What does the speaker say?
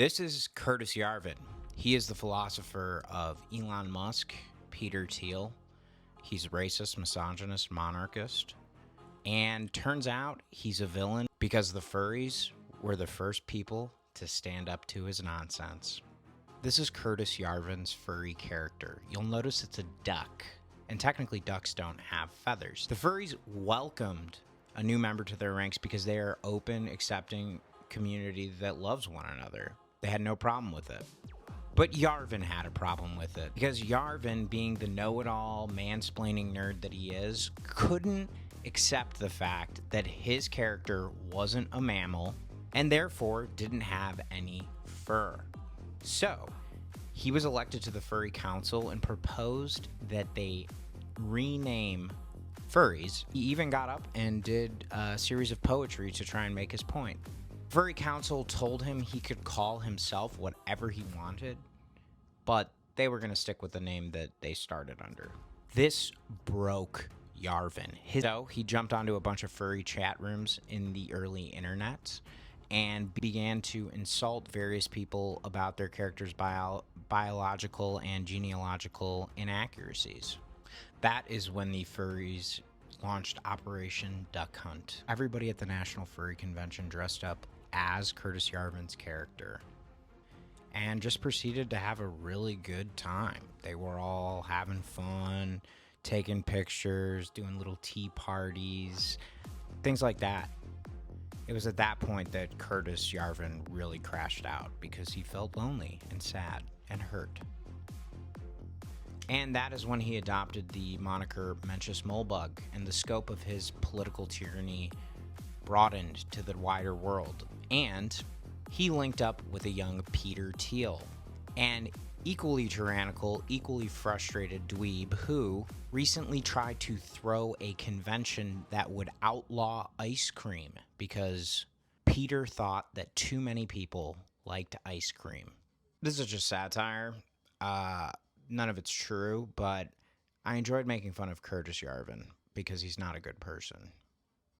This is Curtis Yarvin. He is the philosopher of Elon Musk, Peter Thiel. He's racist, misogynist, monarchist. And turns out he's a villain because the furries were the first people to stand up to his nonsense. This is Curtis Yarvin's furry character. You'll notice it's a duck, and technically ducks don't have feathers. The furries welcomed a new member to their ranks because they are open, accepting community that loves one another. They had no problem with it. But Yarvin had a problem with it because Yarvin, being the know-it-all, mansplaining nerd that he is, couldn't accept the fact that his character wasn't a mammal and therefore didn't have any fur. So, he was elected to the Furry Council and proposed that they rename furries. He even got up and did a series of poetry to try and make his point. Furry Council told him he could call himself whatever he wanted, but they were going to stick with the name that they started under. This broke Yarvin. So he jumped onto a bunch of furry chat rooms in the early internet and began to insult various people about their characters' biological and genealogical inaccuracies. That is when the furries launched Operation Duck Hunt. Everybody at the National Furry Convention dressed up as Curtis Yarvin's character and just proceeded to have a really good time. They were all having fun, taking pictures, doing little tea parties, things like that. It was at that point that Curtis Yarvin really crashed out because he felt lonely and sad and hurt. And that is when he adopted the moniker Mencius Moldbug, and the scope of his political tyranny broadened to the wider world. And he linked up with a young Peter Thiel, an equally tyrannical, equally frustrated dweeb who recently tried to throw a convention that would outlaw ice cream because Peter thought that too many people liked ice cream. This is just satire. None of it's true, but I enjoyed making fun of Curtis Yarvin because he's not a good person.